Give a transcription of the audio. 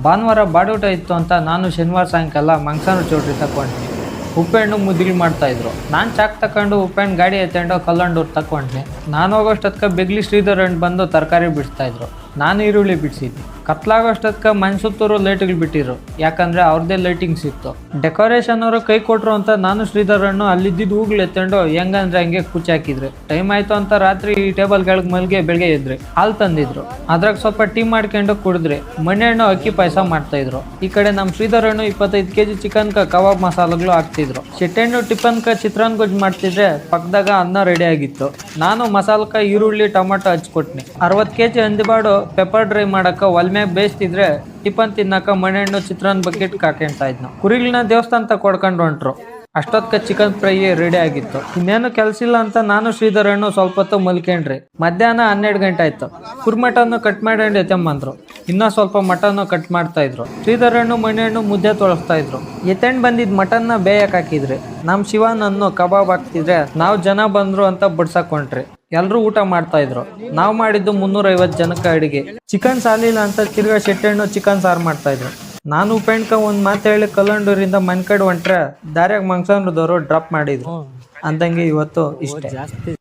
ಭಾನುವಾರ ಬಾಡೂಟ ಇತ್ತು ಅಂತ ನಾನು ಶನಿವಾರ ಸಾಯಂಕಾಲ ಮಂಗ್ಸಾರು ಚೌಟ್ರಿ ತಗೊಂಡ್ನಿ. ಉಪ್ಪೆಹಣ್ಣು ಮುದ್ದಿಗೆ ಮಾಡ್ತಾಯಿದ್ರು. ನಾನು ಚಾಕ್ ತಗೊಂಡು ಉಪ್ಪೆಹಣ್ಣು ಗಾಡಿ ಎತ್ಕೊಂಡು ಕಲ್ಲಂಡೂರು ತಗೊಂಡ್ನಿ. ನಾನು ಹೋಗೋಷ್ಟೊತ್ಕ ಬೆಗ್ಲಿ ಶ್ರೀಧರ್ ಹಣ್ಣು ಬಂದು ತರಕಾರಿ ಬಿಡಿಸ್ತಾಯಿದ್ರು. ನಾನು ಈರುಳ್ಳಿ ಬಿಡಿಸಿದ್ದೆ. ಕತ್ಲಾಗೋಷ್ಟೊತ್ಕ ಮನ್ಸುತ್ತೂರು ಲೈಟ್ಗಳು ಬಿಟ್ಟಿರು, ಯಾಕಂದರೆ ಅವ್ರದ್ದೇ ಲೈಟಿಂಗ್ಸ್ ಇತ್ತು. ಡೆಕೋರೇಷನ್ ಅವರು ಕೈ ಕೊಟ್ಟರು ಅಂತ ನಾನು ಶ್ರೀಧರ್ ಹಣ್ಣು ಅಲ್ಲಿದ್ದಿದ್ದು ಹೂಗಳು ಎತ್ಕೊಂಡು ಹೆಂಗಂದ್ರೆ ಹಂಗೆ ಕುಚ್ಚಿ ಹಾಕಿದ್ರು. ಟೈಮ್ ಆಯಿತು ಅಂತ ರಾತ್ರಿ ಈ ಟೇಬಲ್ ಕೆಳಗೆ ಮಲ್ಗೆ ಬೆಳಗ್ಗೆ ಎದ್ರಿ ಹಾಲು ತಂದಿದ್ರು. ಅದ್ರಾಗ ಸ್ವಲ್ಪ ಟೀ ಮಾಡ್ಕೊಂಡು ಕುಡಿದ್ರಿ. ಮಣ್ಣೆಹಣ್ಣು ಅಕ್ಕಿ ಪಾಯಸ ಮಾಡ್ತಾಯಿದ್ರು. ಈ ಕಡೆ ನಮ್ಮ ಶ್ರೀಧರ್ ಹಣ್ಣು 25 kg ಚಿಕನ್ಕ ಕಬಾಬ್ ಮಸಾಲೆಗಳು ಹಾಕ್ತಿದ್ರು. ಶೆಟ್ಟೆಹಣ್ಣು ಟಿಫನ್ಕ ಚಿತ್ರಾನ್ನ ಗೊಜ್ಜು ಮಾಡ್ತಿದ್ರೆ ಪಕ್ಕದಾಗ ಅನ್ನ ರೆಡಿ ಆಗಿತ್ತು. ನಾನು ಮಸಾಲಕ ಈರುಳ್ಳಿ ಟೊಮೆಟೊ ಹಚ್ಕೊಟ್ನಿ. 60 kg ಹಂದಿಬಾಡು ಪೆಪ್ಪರ್ ಡ್ರೈ ಮಾಡಕ್ಕೆ ಒಲ್ಮ್ಯಾಗ ಬೇಯಿಸ್ತಿದ್ರೆ ಟಿಫನ್ ತಿನ್ನಕ ಮಣ್ಣೆಹಣ್ಣು ಚಿತ್ರಾನ್ನ ಬಕೆಟ್ ಹಾಕೊಂತ ಇದ್ನು. ಕುರಿಗಳನ್ನ ದೇವಸ್ಥಾನ ಕೊಡ್ಕೊಂಡು ಹೊಂಟ್ರು. ಅಷ್ಟೊತ್ಕ ಚಿಕನ್ ಫ್ರೈ ರೆಡಿ ಆಗಿತ್ತು. ಇನ್ನೇನು ಕೆಲಸ ಇಲ್ಲ ಅಂತ ನಾನು ಶ್ರೀಧರ್ ಹಣ್ಣು ಸ್ವಲ್ಪ ಹೊತ್ತು ಮಲ್ಕೊಂಡ್ರಿ. ಮಧ್ಯಾಹ್ನ 12 ಗಂಟೆ ಆಯ್ತು. ಕುರ್ಮಟನ್ನು ಕಟ್ ಮಾಡಿ ಎತ್ತಂಬಂದ್ರು. ಇನ್ನೂ ಸ್ವಲ್ಪ ಮಟನ್ನು ಕಟ್ ಮಾಡ್ತಾ ಇದ್ರು. ಶ್ರೀಧರ್ ಹಣ್ಣು ಮಣ್ಣೆಹಣ್ಣು ಮುದ್ದೆ ತೊಳಸ್ತಾ ಇದ್ರು. ಎತ್ತೆಂಡು ಬಂದಿದ್ ಮಟನ್ನ ಬೇಯಕ್ಕೆ ಹಾಕಿದ್ರಿ. ನಮ್ಮ ಶಿವನನ್ನು ಕಬಾಬ್ ಹಾಕ್ತಿದ್ರೆ ನಾವು ಜನ ಬಂದ್ರು ಅಂತ ಬಡ್ಸಕೊಂಡ್ರಿ. ಎಲ್ಲರೂ ಊಟ ಮಾಡ್ತಾ ಇದ್ರು. ನಾವು ಮಾಡಿದ್ದು 350 ಜನಕ್ಕೆ ಅಡಿಗೆ. ಚಿಕನ್ ಸಾಲಿಲ್ಲ ಅಂತ ತಿರ್ಗಾ ಶೆಟ್ಟೆಹಣ್ಣು ಚಿಕನ್ ಸಾರು ಮಾಡ್ತಾ ಇದ್ರು. ನಾನು ಉಪೆಣ್ಕ ಒಂದು ಮಾತು ಹೇಳಿ ಕಲ್ಲಂಡೂರಿಂದ ಮನೆ ಕಡೆ ಹೊಂಟ್ರೆ ದಾರ್ಯಾಗ ಮಂಗ್ಸಂದ್ರದವರು ಡ್ರಾಪ್ ಮಾಡಿದ್ರು. ಅಂದಂಗೆ ಇವತ್ತು ಇಷ್ಟೇ.